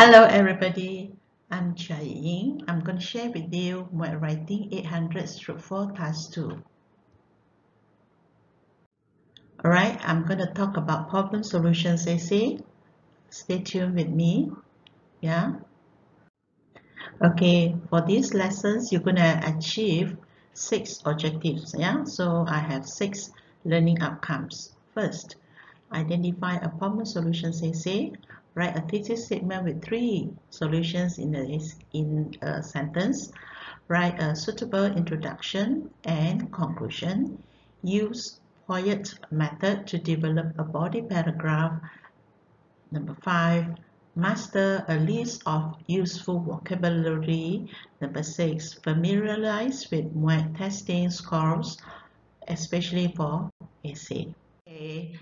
Hello everybody, I'm Chai Ying. I'm going to share with you Muet writing 800/4 task 2. Alright, I'm going to talk about problem solutions essay. Stay tuned with me. Yeah. Okay, for these lessons you're going to achieve 6 objectives. Yeah, so I have 6 learning outcomes. First, identify a problem solutions essay. Write a thesis statement with 3 solutions in a sentence. Write a suitable introduction and conclusion. Use Muet method to develop a body paragraph. Number 5, master a list of useful vocabulary. Number 6, familiarize with Muet testing scores, especially for essay. Okay.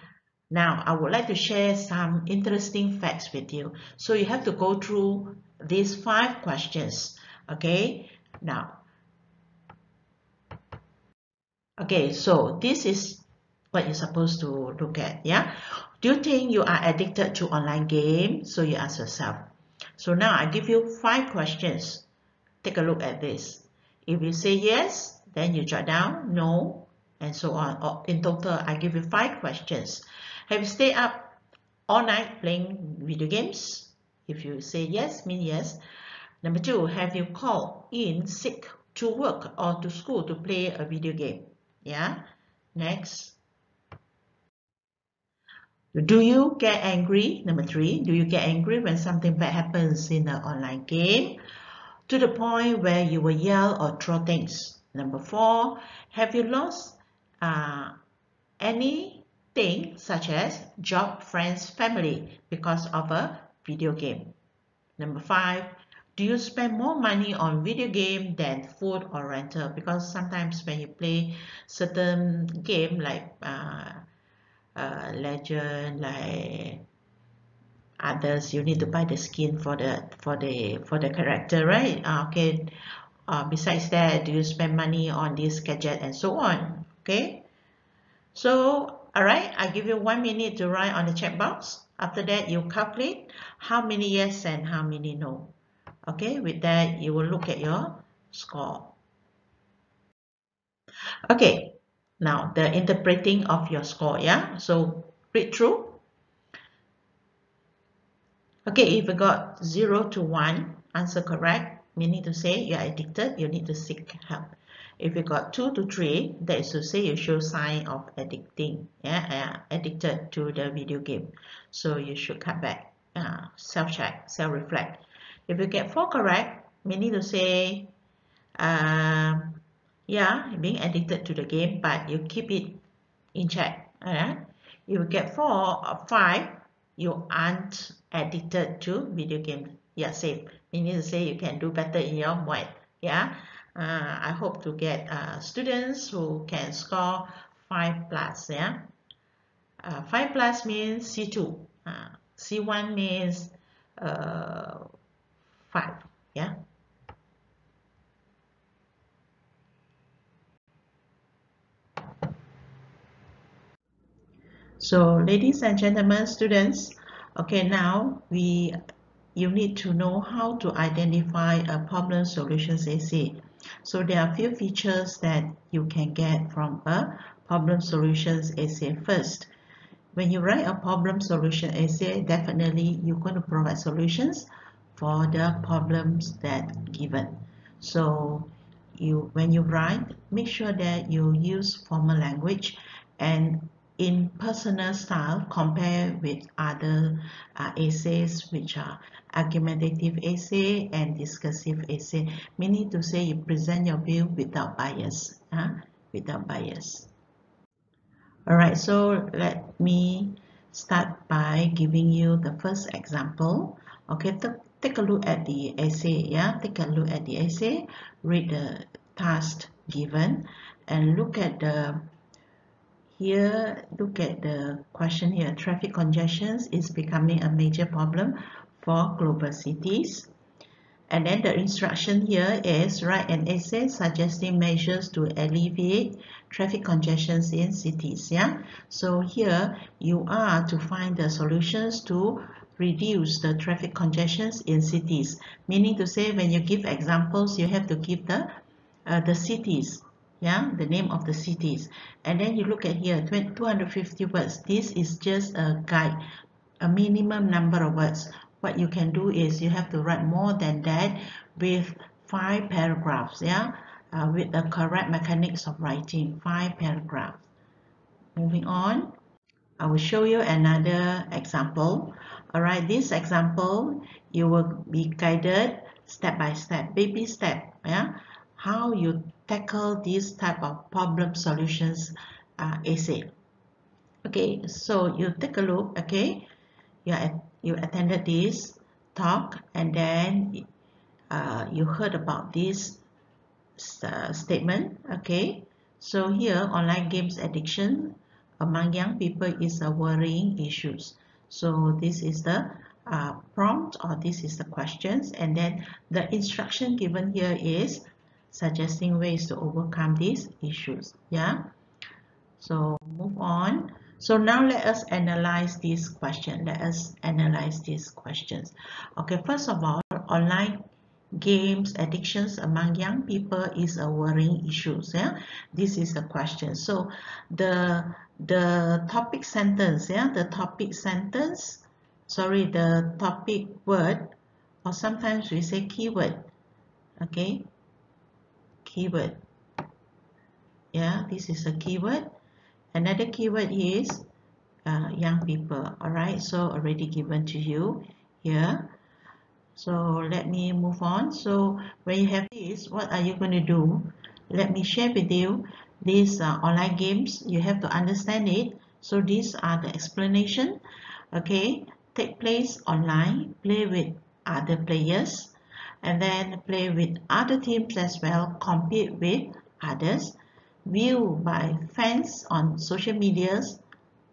Now, I would like to share some interesting facts with you. So you have to go through these 5 questions. Okay. Now, so this is what you're supposed to look at. Yeah. Do you think you are addicted to online game? So you ask yourself. So now I give you 5 questions. Take a look at this. If you say yes, then you jot down no, and so on. Or in total, I give you 5 questions. Have you stayed up all night playing video games? If you say yes, mean yes. Number 2, have you called in sick to work or to school to play a video game? Yeah. Next. Do you get angry? Number 3, do you get angry when something bad happens in an online game? To the point where you will yell or throw things. Number 4, have you lost anything such as job, friends, family because of a video game? Number 5, do you spend more money on video game than food or rental? Because sometimes when you play certain game like Legend, like others, you need to buy the skin for the character, right? Okay. Besides that, do you spend money on this gadget and so on? Okay. So, alright, I give you 1 minute to write on the chat box. After that, you calculate how many yes and how many no. Okay, with that, you will look at your score. Okay, now the interpreting of your score, yeah? So, read through. Okay, if you got 0 to 1, answer correct, meaning to say you are addicted, you need to seek help. If you got 2 to 3, that is to say you show sign of addicted to the video game. So you should cut back, self-check, self-reflect. If you get 4 correct, meaning to say, yeah, being addicted to the game, but you keep it in check. If you get 4 or 5, you aren't addicted to video games. Yeah, safe. Meaning to say you can do better in your Muet. Yeah. I hope to get students who can score 5 plus. Yeah. 5 plus means C2. C1 means 5. Yeah. So, ladies and gentlemen, students, okay, now you need to know how to identify a problem solutions essay. So there are a few features that you can get from a problem solutions essay. First, when you write a problem solution essay, definitely you're going to provide solutions for the problems that given. So when you write, make sure that you use formal language and in personal style compare with other essays, which are argumentative essay and discursive essay, meaning to say you present your view without bias. Without bias. Alright, so let me start by giving you the first example. Okay, take a look at the essay. Yeah, take a look at the essay, read the task given, and look at the question here. Traffic congestion is becoming a major problem for global cities. And then the instruction here is write an essay suggesting measures to alleviate traffic congestions in cities. Yeah, so here you are to find the solutions to reduce the traffic congestions in cities, meaning to say when you give examples you have to give the cities, yeah, the name of the cities, and then you look at here 250 words. This is just a guide, a minimum number of words. What you can do is you have to write more than that with 5 paragraphs, yeah, with the correct mechanics of writing, 5 paragraphs. Moving on, I will show you another example. All right, this example you will be guided step by step, baby step, yeah, how you tackle this type of problem solutions essay. Okay, so you take a look. Okay, you attended this talk, and then you heard about this statement. Okay, so here online games addiction among young people is a worrying issue. So this is the prompt, or this is the questions, and then the instruction given here is suggesting ways to overcome these issues. Yeah, so move on. So now let us analyze this question. Let us analyze these questions. Okay, first of all, online games addictions among young people is a worrying issue. Yeah, this is the question. So the topic sentence, yeah, the topic sentence, sorry, the topic word, or sometimes we say keyword. Okay, keyword. Yeah, this is a keyword. Another keyword is young people. All right, so already given to you here. So let me move on. So when you have this, what are you going to do? Let me share with you these online games. You have to understand it. So these are the explanation. Okay, take place online, play with other players, and then play with other teams as well, compete with others, view by fans on social medias,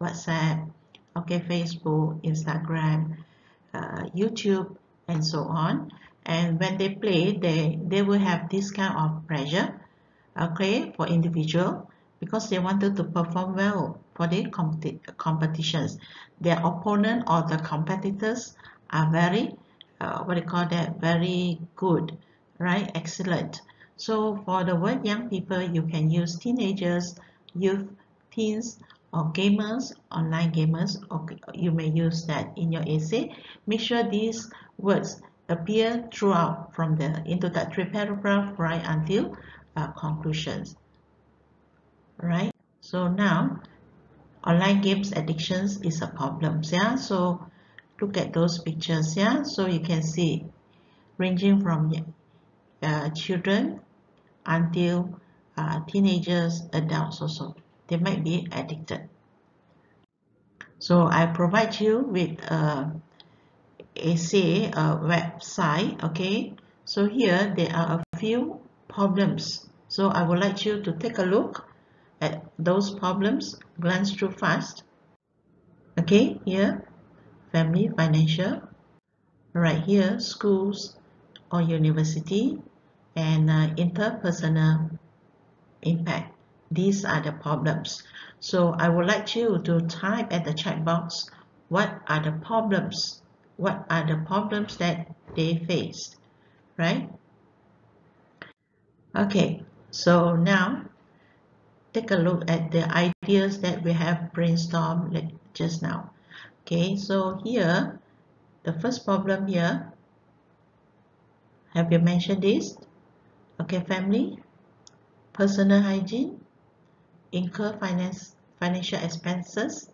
WhatsApp, okay, Facebook, Instagram, YouTube, and so on. And when they play, they will have this kind of pressure, okay, for individual, because they wanted to perform well for the competitions. Their opponent or the competitors are very, what do you call that, very good, right, excellent. So for the word young people, you can use teenagers, youth, teens, or gamers, online gamers, or you may use that in your essay. Make sure these words appear throughout from the introductory paragraph right until conclusions. Right? So now online games addictions is a problem. Yeah, so look at those pictures. Yeah, so you can see ranging from children until teenagers, adults also, they might be addicted. So I provide you with essay website. Okay, so here there are a few problems, so I would like you to take a look at those problems, glance through fast. Okay, here family, financial, right here schools or university, and interpersonal impact. These are the problems. So I would like you to type at the chat box what are the problems, what are the problems that they faced, right? Okay, so now take a look at the ideas that we have brainstormed just now. Okay, so here the first problem here, have you mentioned this? Okay, family, personal hygiene, incur financial expenses,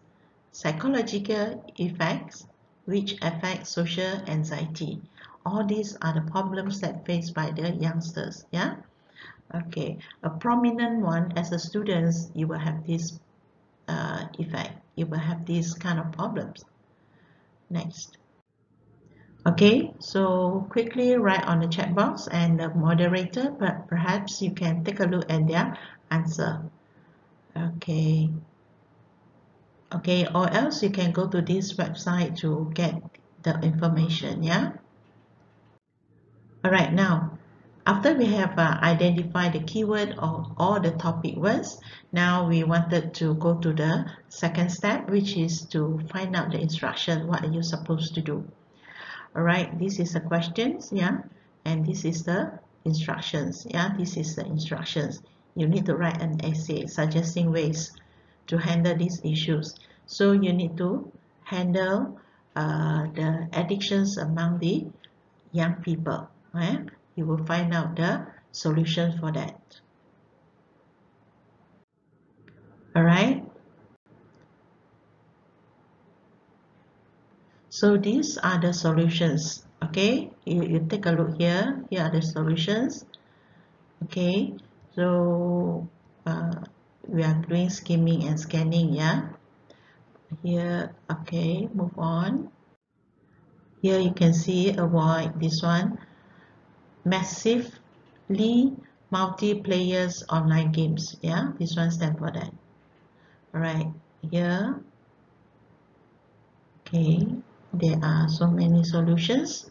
psychological effects, which affect social anxiety. All these are the problems that faced by the youngsters. Yeah. Okay. A prominent one as a student, you will have this effect. You will have these kind of problems. Next. Okay, so quickly write on the chat box, and the moderator, perhaps you can take a look at their answer. Okay. Okay, or else you can go to this website to get the information. Yeah. All right, now After we have identified the keyword or all the topic words, now we wanted to go to the second step, which is to find out the instruction. What are you supposed to do? Alright, this is the questions, yeah, and this is the instructions, yeah, this is the instructions. You need to write an essay suggesting ways to handle these issues. So you need to handle the addictions among the young people. Right? You will find out the solution for that. Alright. So these are the solutions. Okay, you take a look here. Here are the solutions. Okay, so we are doing skimming and scanning. Yeah. Here, okay, move on. Here you can see avoid this one. Massively multiplayer online games. Yeah, this one stands for that. Alright, here. Okay, there are so many solutions.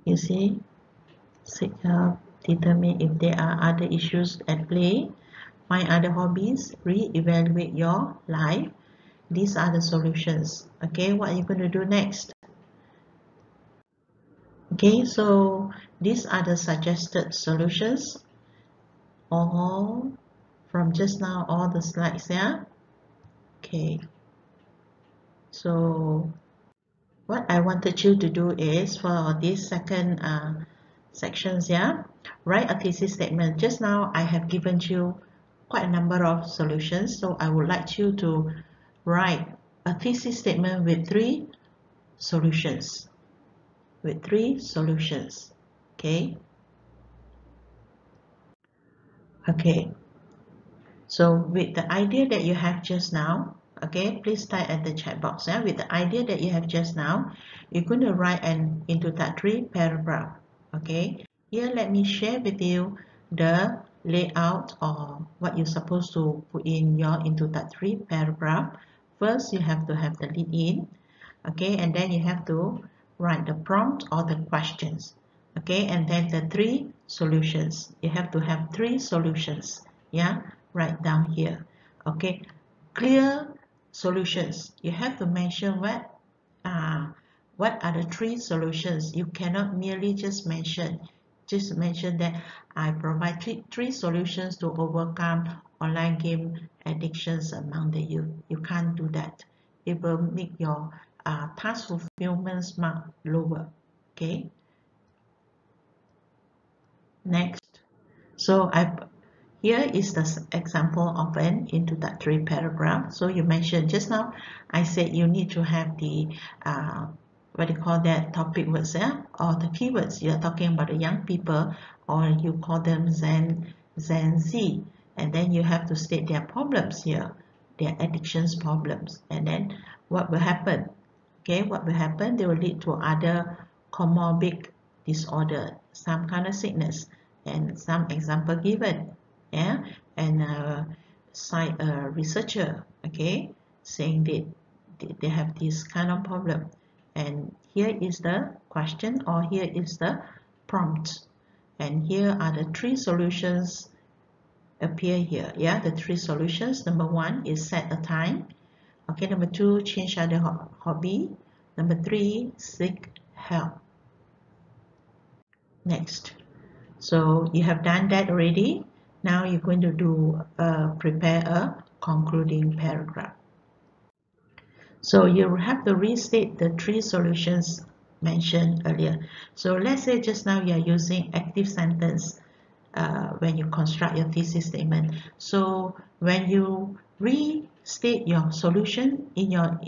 You see, seek help, determine if there are other issues at play, find other hobbies, re-evaluate your life. These are the solutions. Okay, what are you going to do next? Okay, so these are the suggested solutions. All from just now, all the slides, yeah? Okay, so what I wanted you to do is for this second sections, yeah, write a thesis statement. Just now I have given you quite a number of solutions, so I would like you to write a thesis statement with three solutions. Okay. So with the idea that you have just now, okay, please type at the chat box. Yeah? With the idea that you have just now, you're going to write an introductory paragraph. Okay, here let me share with you the layout or what you're supposed to put in your introductory paragraph. First, you have to have the lead in, okay, and then you have to write the prompt or the questions, okay, and then the three solutions. You have to have three solutions, yeah, right down here. Okay, clear solutions. You have to mention what are the three solutions. You cannot merely just mention that I provide three solutions to overcome online game addictions among the youth. You can't do that. It will make your task fulfillment mark lower. Okay, next. So here is the example of an introductory paragraph. So you mentioned just now, I said you need to have the what do you call that, topic words, yeah, or the keywords. You're talking about the young people, or you call them Gen Z, and then you have to state their problems here, their addictions problems, and then what will happen. Okay, what will happen? They will lead to other comorbid disorder, some kind of sickness, and some example given. Yeah, and cite a researcher, okay, saying that they have this kind of problem, and here is the question, or here is the prompt, and here are the three solutions appear here. Yeah, the three solutions. Number one is set a time. Okay, number two, change other hobby. Number three, seek help. Next. So you have done that already. Now you're going to do prepare a concluding paragraph. So you have to restate the three solutions mentioned earlier. So let's say just now you are using active sentence when you construct your thesis statement. So when you restate your solution in your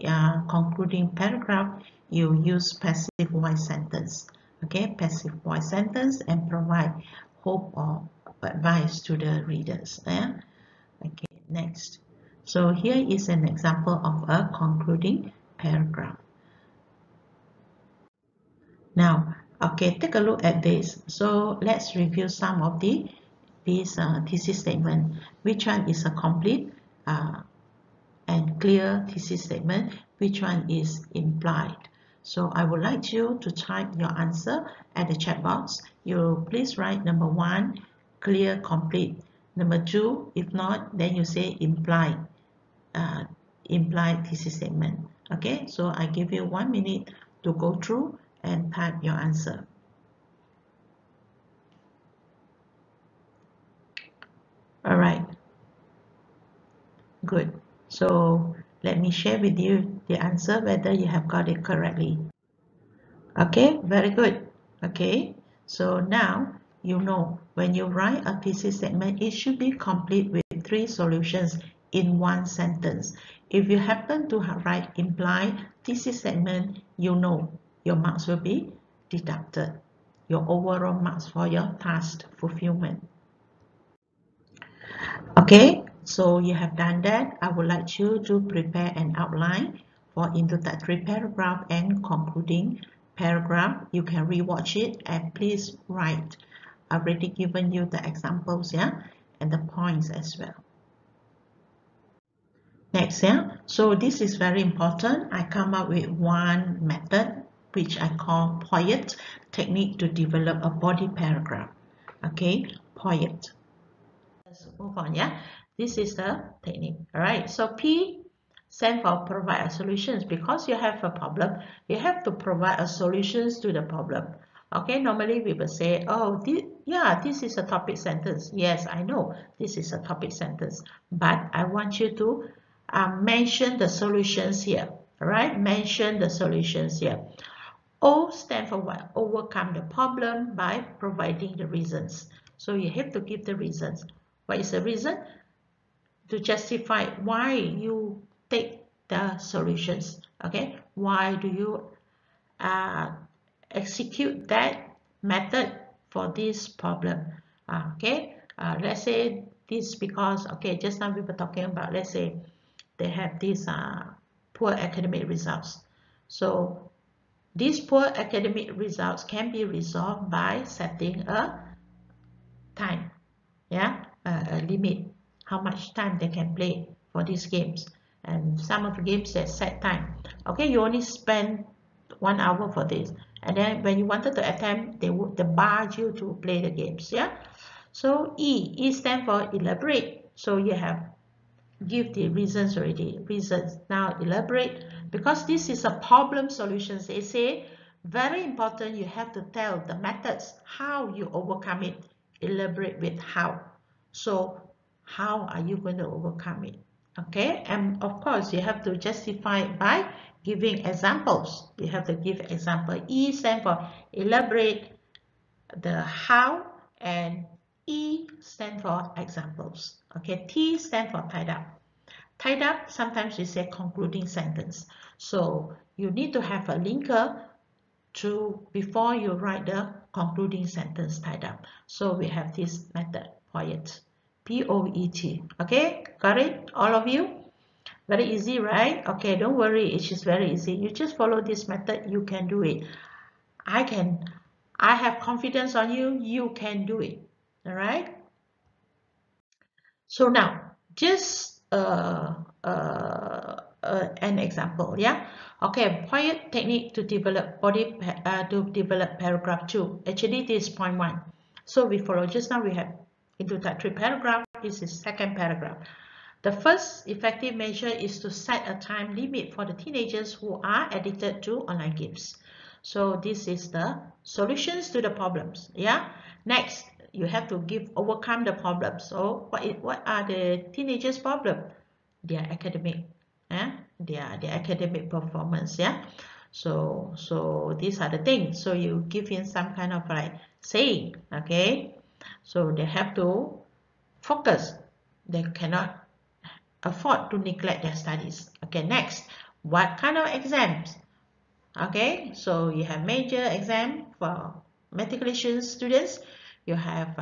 concluding paragraph, you use passive voice sentence. Okay, passive voice sentence, and provide hope or advice to the readers. Yeah? Okay, next. So here is an example of a concluding paragraph. Now, okay, take a look at this. So let's review some of these thesis statement. Which one is a complete and clear thesis statement? Which one is implied? So I would like you to type your answer at the chat box. You please write number 1, clear, complete. Number 2, if not, then you say imply, implied thesis statement. Okay, so I give you 1 minute to go through and type your answer. All right, good. So let me share with you the answer, whether you have got it correctly. Okay, very good. Okay, so now you know when you write a thesis statement, it should be complete with 3 solutions in 1 sentence. If you happen to write implied thesis statement, you know your marks will be deducted, your overall marks for your task fulfillment. Okay, so you have done that. I would like you to prepare an outline for introductory paragraph and concluding paragraph. You can rewatch it and please write. I've already given you the examples, yeah, and the points as well. Next, yeah, so this is very important. I come up with one method which I call Muet technique to develop a body paragraph. Okay, Muet. Let's move on, yeah. This is the technique. All right, so P stands for provide a solutions. Because you have a problem, you have to provide a solutions to the problem. Okay, normally we will say, oh, this is a topic sentence. Yes, I know this is a topic sentence, but I want you to mention the solutions here. All right, mention the solutions here. O stands for what? Overcome the problem by providing the reasons. So you have to give the reasons. What is the reason? To justify why you take the solutions. Okay, why do you execute that method for this problem? Okay, let's say this because, okay, just now we were talking about, let's say they have these poor academic results. So these poor academic results can be resolved by setting a time, yeah, a limit, how much time they can play for these games. And some of the games that set time. Okay, you only spend 1 hour for this, and then when you wanted to attempt, they would bar you to play the games. Yeah. So E stands for elaborate. So you have give the reasons already. Reasons. Now elaborate, because this is a problem solutions. They say very important. You have to tell the methods how you overcome it. Elaborate with how. So how are you going to overcome it? Okay, and of course you have to justify it by giving examples. You have to give example. E stands for elaborate, the how, and E stands for examples. Okay, T stands for tied up. Tied up, sometimes we say concluding sentence. So you need to have a linker before you write the concluding sentence tied up. So we have this method, Poet. P-O-E-T. Okay, got it, all of you? Very easy, right? Okay, don't worry, it's just very easy. You just follow this method, you can do it. I have confidence on you, you can do it. All right? So now, just an example, yeah. Okay, Poet technique to develop paragraph 2. Actually, this is point 1. So we follow. Just now we have introductory paragraph. This is second paragraph. The first effective measure is to set a time limit for the teenagers who are addicted to online games. So this is the solutions to the problems. Yeah. Next, you have to overcome the problem. So what are the teenagers' problem? Their academic, their academic performance. Yeah. So these are the things. So you give in some kind of like saying. Okay. So they have to focus. They cannot afford to neglect their studies. Okay. Next, what kind of exams? Okay, so you have major exam for matriculation students. You have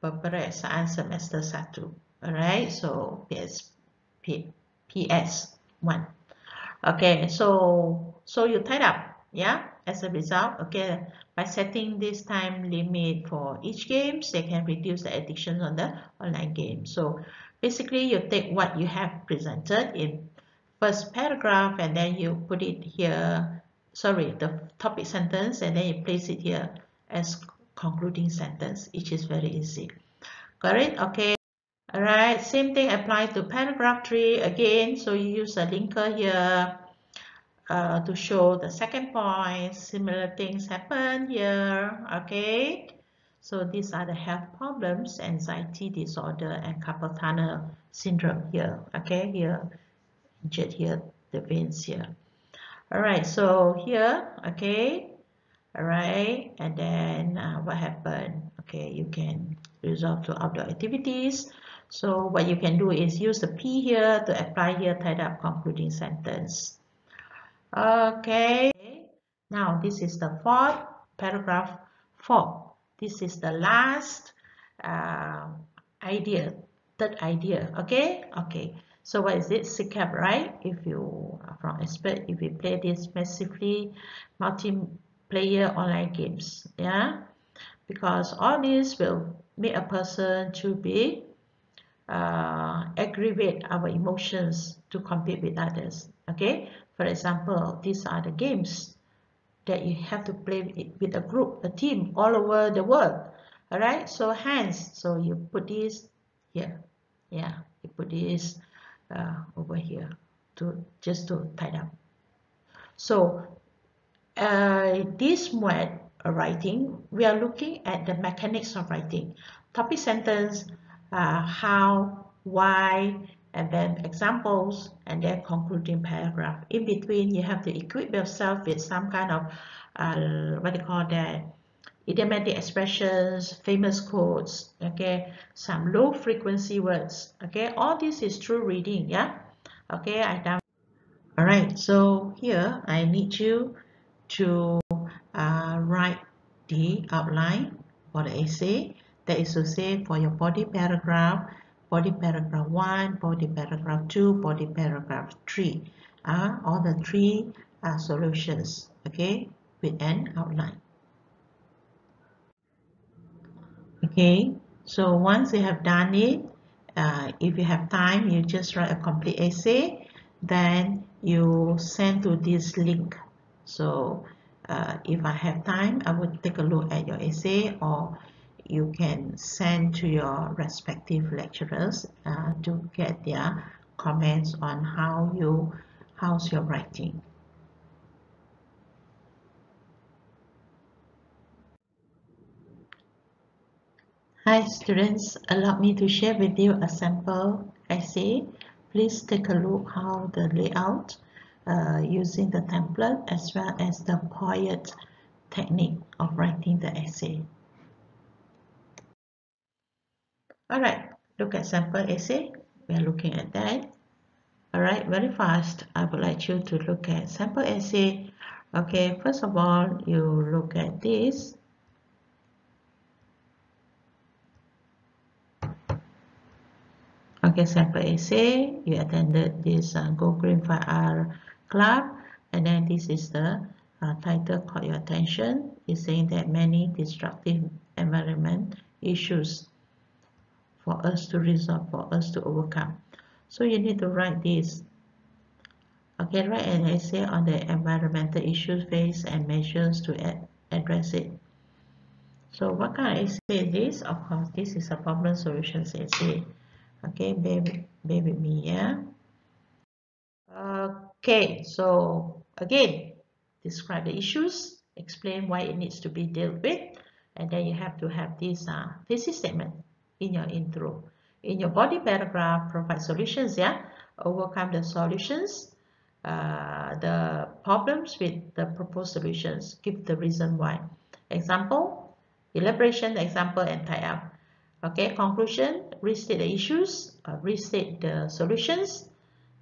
peperiksaan semester 1. Alright, so PS1. Okay, so you tied up, yeah, as a result. Okay, by setting this time limit for each game, they can reduce the addiction on the online game. So basically you take what you have presented in first paragraph and then you put it here, sorry, the topic sentence, and then you place it here as concluding sentence. It is very easy. Got it? Okay. All right, same thing applies to paragraph 3 again. So you use a linker here to show the second point. Similar things happen here. Okay. So these are the health problems, anxiety disorder, and carpal tunnel syndrome here. Okay, here, injured here, the veins here. All right, so here, okay, all right, and then what happened? Okay, you can resolve to outdoor activities. So what you can do is use the P here to apply here, tied up concluding sentence. Okay, now this is the fourth paragraph 4. This is the last idea, third idea. Okay, okay. So what is it? CCAP, right? If you are from expert, if you play this massively multiplayer online games, yeah, because all this will make a person to be aggravate our emotions to compete with others. Okay, for example, these are the games that you have to play with a group, a team all over the world. All right, so hence, so you put this here, yeah, you put this over here to just to tie up. So this Muet writing, we are looking at the mechanics of writing. Topic sentence, how, why, and then examples, and then concluding paragraph. In between, you have to equip yourself with some kind of, what do you call that, idiomatic expressions, famous quotes, okay, some low frequency words, okay, all this is through reading, yeah, okay, I done. All right, so here I need you to write the outline for the essay. That is to say, for your body paragraph 1, body paragraph 2, body paragraph 3. All the three solutions, okay, with an outline. Okay, so once you have done it, if you have time, you just write a complete essay, then you send to this link. So if I have time, I would take a look at your essay, or you can send to your respective lecturers to get their comments on how's your writing. Hi students, allow me to share with you a sample essay. Please take a look how the layout using the template as well as the Poet technique of writing the essay. Alright, look at sample essay. We are looking at that. Alright, very fast. I would like you to look at sample essay. Okay, first of all, you look at this. Okay, sample essay, you attended this Go Green 5R club, and then this is the title caught your attention. It's saying that many destructive environment issues for us to resolve, for us to overcome. So you need to write this. Okay, write an essay on the environmental issues faced and measures to address it. So what kind of essay is this? Of course, this is a problem solutions essay. Okay, bear with me, yeah. Okay, so again, describe the issues, explain why it needs to be dealt with, and then you have to have this thesis statement in your intro. In your body paragraph, provide solutions, yeah, overcome the solutions, the problems with the proposed solutions, give the reason why. Example, elaboration, example, and tie up. Okay, conclusion, restate the issues, restate the solutions,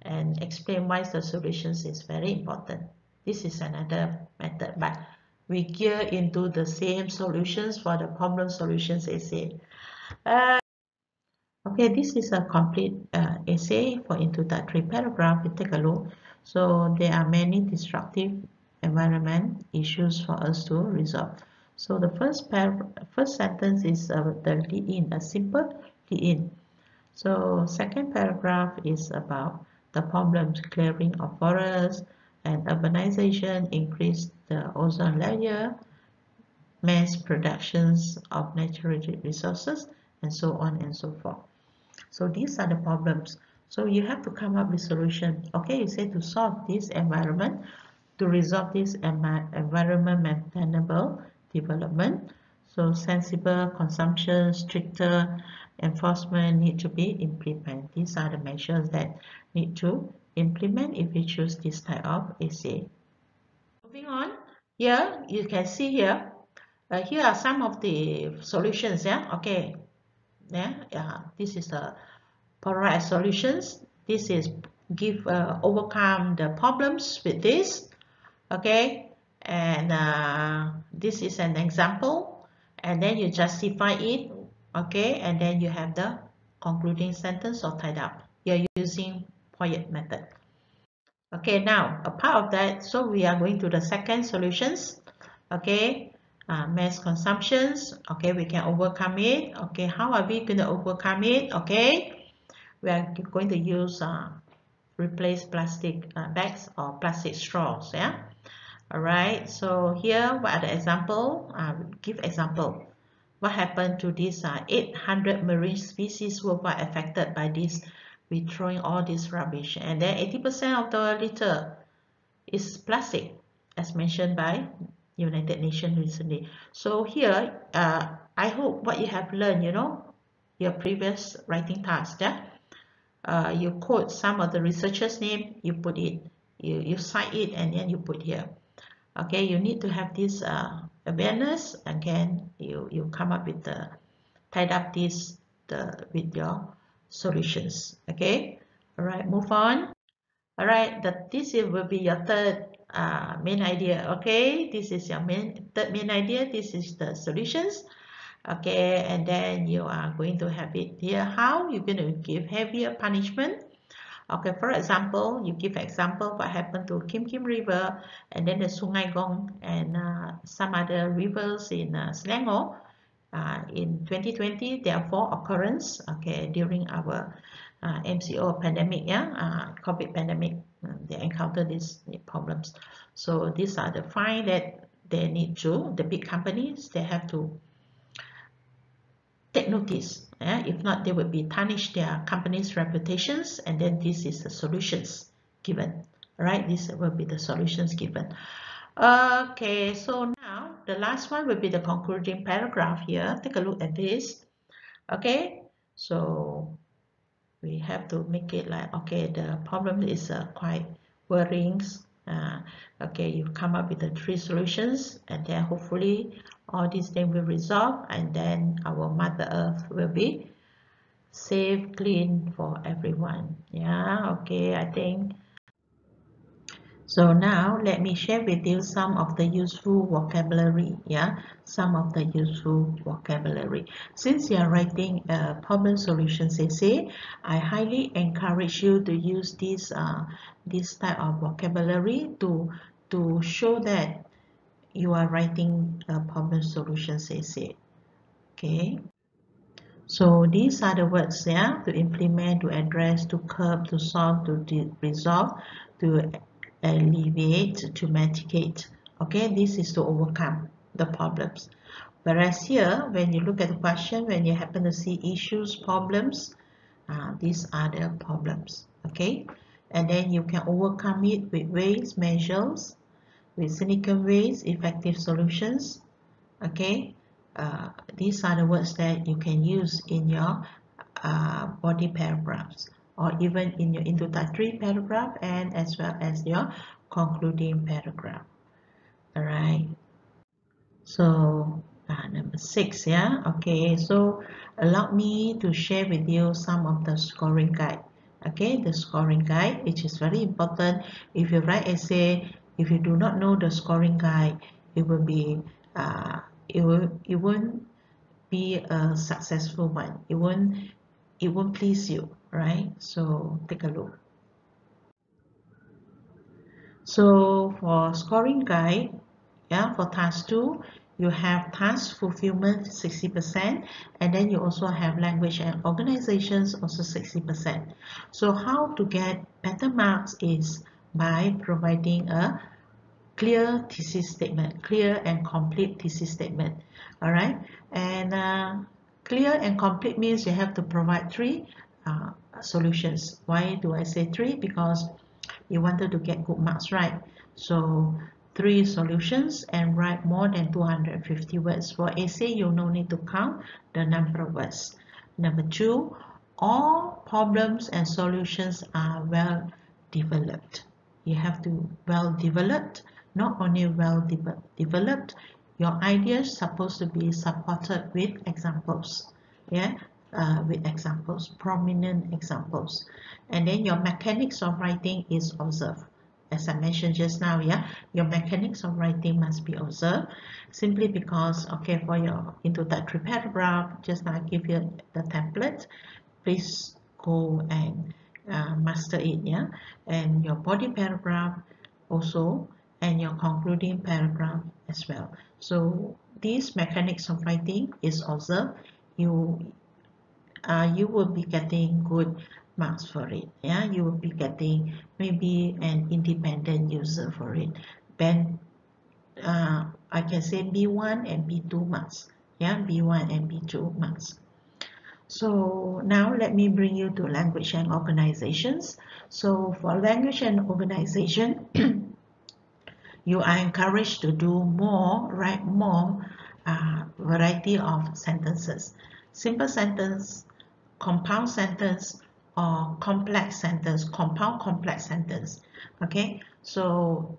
and explain why the solutions is very important. This is another method, but we gear into the same solutions for the problem solutions essay. Okay, this is a complete essay for introductory paragraph. We take a look. So there are many destructive environment issues for us to resolve. So the first sentence is the lead-in, a simple lead-in. So second paragraph is about the problems clearing of forests and urbanization, increase the ozone layer, mass productions of natural resources, and so on and so forth. So these are the problems. So you have to come up with solution. Okay, you say to solve this environment, to resolve this environment maintainable development. So sensible consumption, stricter enforcement need to be implemented. These are the measures that need to implement if you choose this type of essay. Moving on, here you can see here. Here are some of the solutions. Yeah, okay. Yeah. This is the polarized solutions. This is overcome the problems with this. Okay, and this is an example, and then you justify it. Okay, and then you have the concluding sentence or tied up. You're using Poyet method. Okay, now a part of that, so we are going to the second solutions. Okay, mass consumptions. Okay, we can overcome it. Okay, how are we going to overcome it? Okay, we are going to use replace plastic bags or plastic straws. Yeah. All right. So here, what are the example? Give example. What happened to these 800 marine species worldwide affected by this? We throwing all this rubbish, and then 80% of the litter is plastic, as mentioned by United Nations recently. So here, I hope what you have learned, your previous writing task, yeah? You quote some of the researchers' name, you put it, you cite it, and then you put here. Okay, you need to have this awareness. Again, you come up with the tied up this with your solutions. Okay, all right, move on. All right, this will be your third main idea. Okay, this is your third main idea. This is the solutions. Okay, and then you are going to have it here. How you're going to give heavier punishment? Okay, for example, you give example what happened to Kim Kim River, and then the Sungai Gong and some other rivers in Selangor. In 2020, there are 4 occurrences. Okay, during our MCO pandemic, COVID pandemic, they encountered these problems. So these are the fine that they need to, the big companies, they have to take notice. If not, they will be tarnish their company's reputations, and then this is the solutions given. Right? This will be the solutions given. Okay, so now the last one will be the concluding paragraph here. Take a look at this. Okay, so we have to make it like, okay, the problem is quite worrying. Okay, you come up with the 3 solutions, and then hopefully all these things will resolve, and then our Mother Earth will be safe, clean for everyone. Yeah, okay, I think. So now let me share with you some of the useful vocabulary. Yeah, some of the useful vocabulary. Since you are writing a problem solutions essay, I highly encourage you to use this type of vocabulary to show that you are writing a problem solutions essay. Okay. So these are the words, yeah, to implement, to address, to curb, to solve, to resolve, to alleviate, to mitigate. Okay, this is to overcome the problems. Whereas here, when you look at the question, when you happen to see issues, problems, these are the problems. Okay, and then you can overcome it with ways, measures, with significant ways, effective solutions. Okay, these are the words that you can use in your body paragraphs, or even in your introductory paragraph, and as well as your concluding paragraph. All right, so number 6, yeah. Okay, so allow me to share with you some of the scoring guide. Okay, the scoring guide, which is very important. If you write essay, if you do not know the scoring guide, it will be it won't be a successful one. It won't please you, right? So take a look. So for scoring guide, yeah, for task 2, you have task fulfillment 60%, and then you also have language and organizations also 60%. So how to get better marks is by providing a clear thesis statement, clear and complete thesis statement. All right, and clear and complete means you have to provide three solutions. Why do I say three? Because you wanted to get good marks, right? So three solutions and write more than 250 words. For essay, you no need to count the number of words. Number two, all problems and solutions are well developed. You have to well developed, not only well developed, your ideas supposed to be supported with examples. Yeah, with examples, prominent examples. And then your mechanics of writing is observed. As I mentioned just now, yeah, your mechanics of writing must be observed simply because, okay, for your introductory paragraph, just now I give you the template, please go and master it, yeah, and your body paragraph also, and your concluding paragraph as well. So these mechanics of writing is observed. You will be getting good marks for it. Yeah, you will be getting maybe an independent user for it. Then I can say B1 and B2 marks. Yeah, B1 and B2 marks. So now let me bring you to language and organizations. So for language and organization, you are encouraged to do more, write more variety of sentences. Simple sentence, compound sentence, or complex sentence, compound complex sentence. Okay, so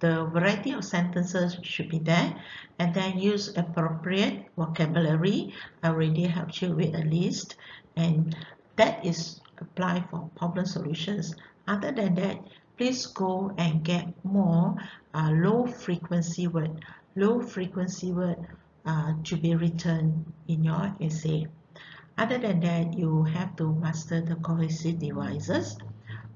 the variety of sentences should be there, and then use appropriate vocabulary. I already helped you with a list, and that is apply for problem solutions. Other than that, please go and get more low frequency word to be written in your essay. Other than that, you have to master the cohesive devices.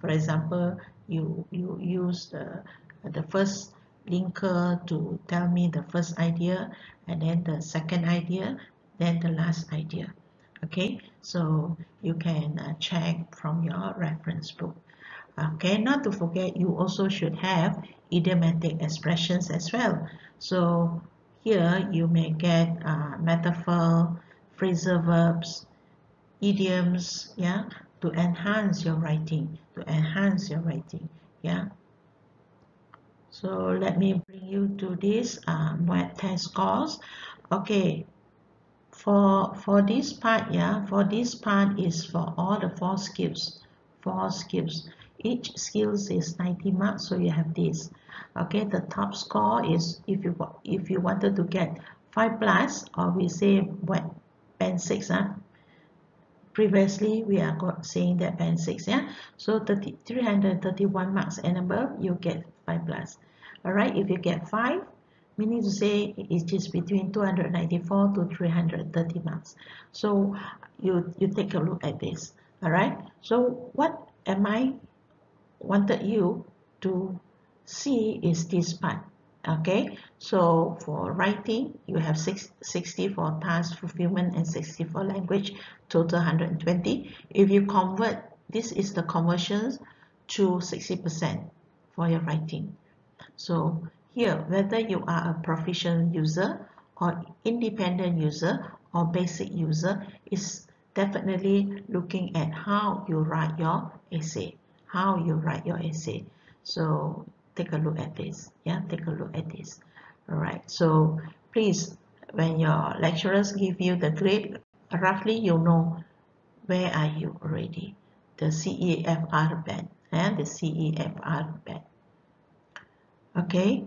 For example, you use the first linker to tell me the first idea, and then the second idea, then the last idea. Okay, so you can check from your reference book. Okay, not to forget, you also should have idiomatic expressions as well. So here you may get metaphor, phrasal verbs, idioms, yeah, to enhance your writing, yeah. So let me bring you to this Muet test course. Okay, for this part, yeah, for this part is for all the four skills. Each skills is 90 marks, so you have this. Okay, the top score is if you wanted to get 5+, or we say what, band 6, previously we are saying that band 6, yeah, so 331 marks and above, you get 5+. All right, if you get 5, meaning to say it is between 294 to 330 marks. So you take a look at this. All right, so what am I wanted you to see is this part. Okay, so for writing, you have 60 for task fulfillment and 60 for language, total 120. If you convert, this is the conversions to 60% for your writing. So here, whether you are a proficient user or independent user or basic user, is definitely looking at how you write your essay. So take a look at this. Yeah, take a look at this. All right. So please, when your lecturers give you the grade, roughly you know where are you already. The CEFR band and the CEFR band. Okay.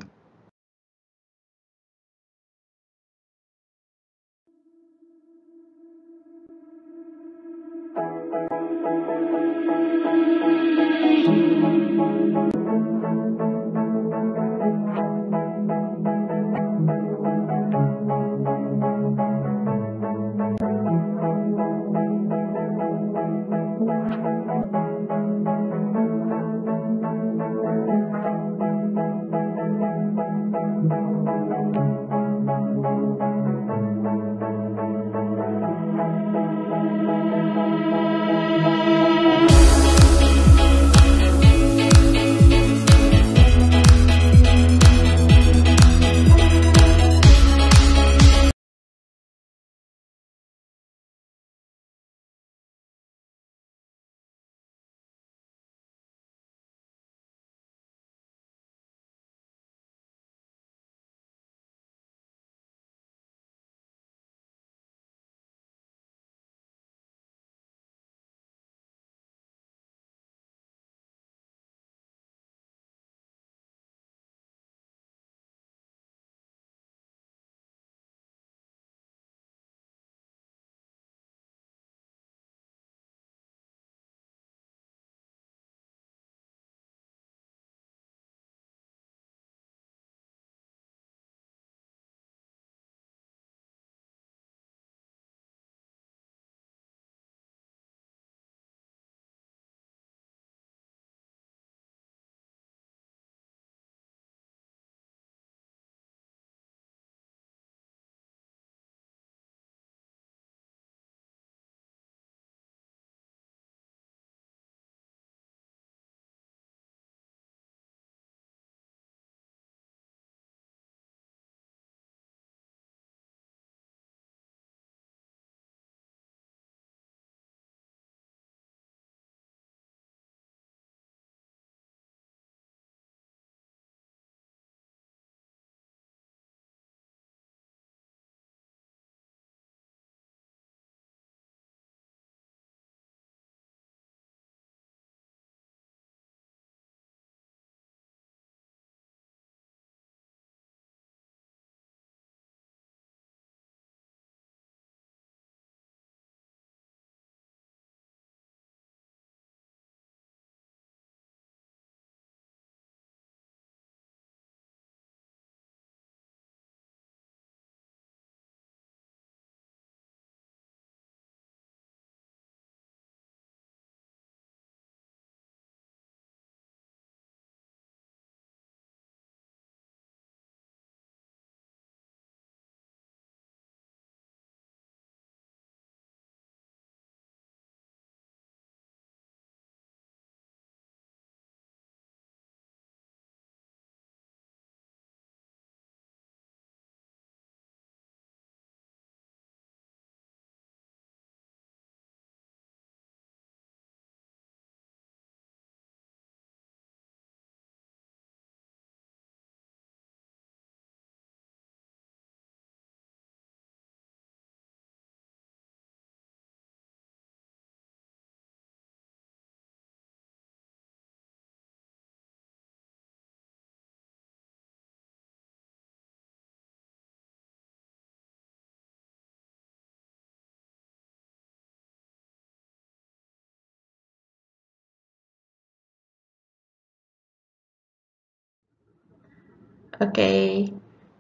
Okay,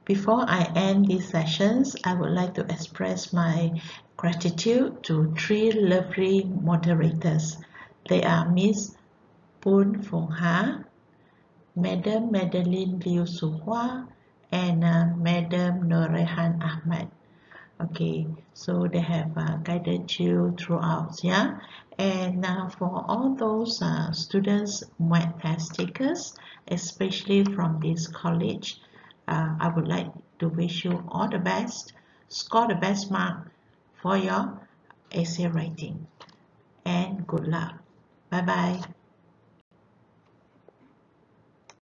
before I end these sessions, I would like to express my gratitude to three lovely moderators. They are Miss Poon Phong Ha, Madam Madeline Liu Suhua, and Madam Norehan Ahmad. Okay, so they have guided you throughout, yeah. And for all those students, Muet test takers, especially from this college, I would like to wish you all the best. Score the best mark for your essay writing, and good luck. Bye bye.